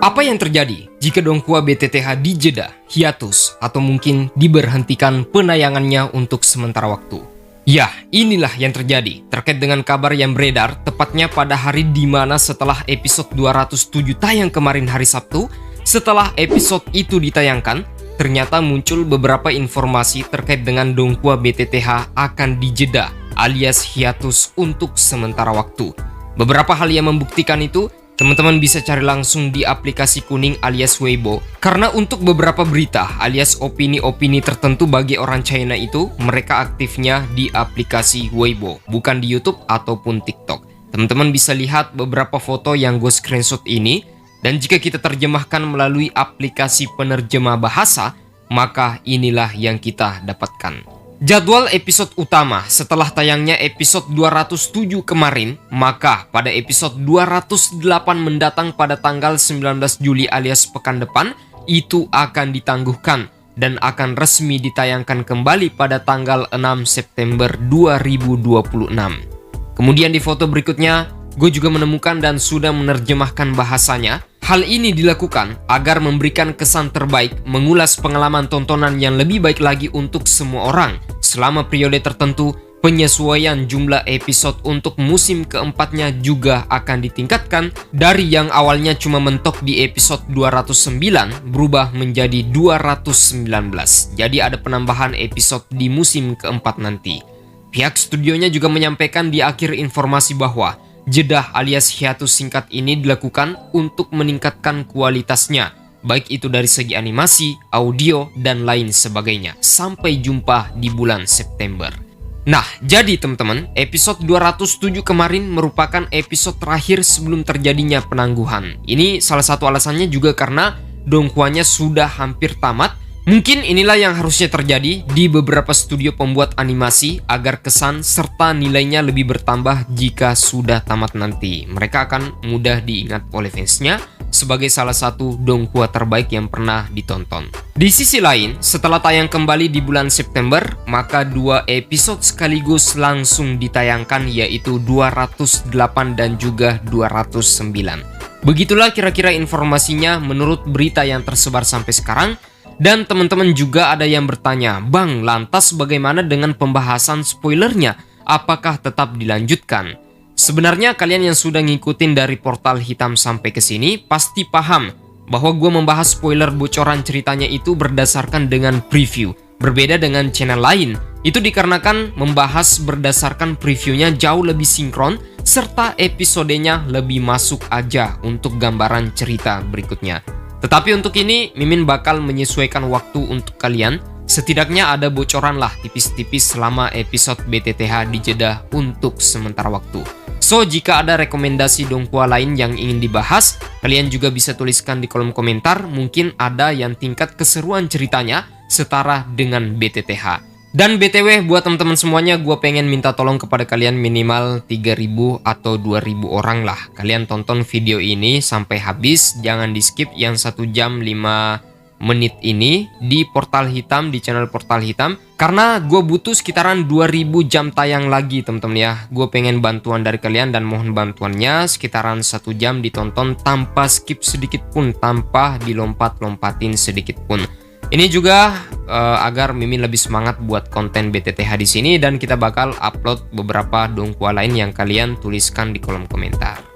Apa yang terjadi jika Donghua BTTH dijeda, hiatus, atau mungkin diberhentikan penayangannya untuk sementara waktu? Ya, inilah yang terjadi terkait dengan kabar yang beredar tepatnya pada hari di mana setelah episode 207 tayang kemarin hari Sabtu. Setelah episode itu ditayangkan, ternyata muncul beberapa informasi terkait dengan Donghua BTTH akan dijeda alias hiatus untuk sementara waktu. Beberapa hal yang membuktikan itu, teman-teman bisa cari langsung di aplikasi kuning alias Weibo. Karena untuk beberapa berita alias opini-opini tertentu bagi orang China itu, mereka aktifnya di aplikasi Weibo, bukan di YouTube ataupun TikTok. Teman-teman bisa lihat beberapa foto yang gue screenshot ini, dan jika kita terjemahkan melalui aplikasi penerjemah bahasa, maka inilah yang kita dapatkan. Jadwal episode utama setelah tayangnya episode 207 kemarin, maka pada episode 208 mendatang pada tanggal 19 Juli alias pekan depan, itu akan ditangguhkan dan akan resmi ditayangkan kembali pada tanggal 6 September 2026. Kemudian di foto berikutnya, gue juga menemukan dan sudah menerjemahkan bahasanya. Hal ini dilakukan agar memberikan kesan terbaik, mengulas pengalaman tontonan yang lebih baik lagi untuk semua orang. Selama periode tertentu, penyesuaian jumlah episode untuk musim keempatnya juga akan ditingkatkan dari yang awalnya cuma mentok di episode 209 berubah menjadi 219. Jadi ada penambahan episode di musim keempat nanti. Pihak studionya juga menyampaikan di akhir informasi bahwa jeda alias hiatus singkat ini dilakukan untuk meningkatkan kualitasnya, baik itu dari segi animasi, audio, dan lain sebagainya. Sampai jumpa di bulan September. Nah, jadi teman-teman, episode 207 kemarin merupakan episode terakhir sebelum terjadinya penangguhan. Ini salah satu alasannya juga karena Donghuanya sudah hampir tamat. Mungkin inilah yang harusnya terjadi di beberapa studio pembuat animasi agar kesan serta nilainya lebih bertambah jika sudah tamat nanti. Mereka akan mudah diingat oleh fansnya sebagai salah satu Donghua terbaik yang pernah ditonton. Di sisi lain, setelah tayang kembali di bulan September, maka dua episode sekaligus langsung ditayangkan, yaitu 208 dan juga 209. Begitulah kira-kira informasinya menurut berita yang tersebar sampai sekarang. Dan teman-teman juga ada yang bertanya, Bang, lantas bagaimana dengan pembahasan spoilernya? Apakah tetap dilanjutkan? Sebenarnya kalian yang sudah ngikutin dari Portal Hitam sampai ke sini pasti paham bahwa gue membahas spoiler bocoran ceritanya itu berdasarkan dengan preview. Berbeda dengan channel lain, itu dikarenakan membahas berdasarkan previewnya jauh lebih sinkron serta episodenya lebih masuk aja untuk gambaran cerita berikutnya. Tetapi untuk ini, Mimin bakal menyesuaikan waktu untuk kalian. Setidaknya ada bocoran lah tipis-tipis selama episode BTTH dijeda untuk sementara waktu. So, jika ada rekomendasi Donghua lain yang ingin dibahas, kalian juga bisa tuliskan di kolom komentar. Mungkin ada yang tingkat keseruan ceritanya setara dengan BTTH. Dan BTW buat teman-teman semuanya, gue pengen minta tolong kepada kalian minimal 3.000 atau 2.000 orang lah. Kalian tonton video ini sampai habis, jangan di skip yang 1 jam 5 menit ini di Portal Hitam, di channel Portal Hitam. Karena gue butuh sekitaran 2.000 jam tayang lagi teman-teman ya. Gue pengen bantuan dari kalian dan mohon bantuannya sekitaran 1 jam ditonton tanpa skip sedikit pun, tanpa dilompat-lompatin sedikit pun. Ini juga agar Mimin lebih semangat buat konten BTTH di sini, dan kita bakal upload beberapa Donghua lain yang kalian tuliskan di kolom komentar.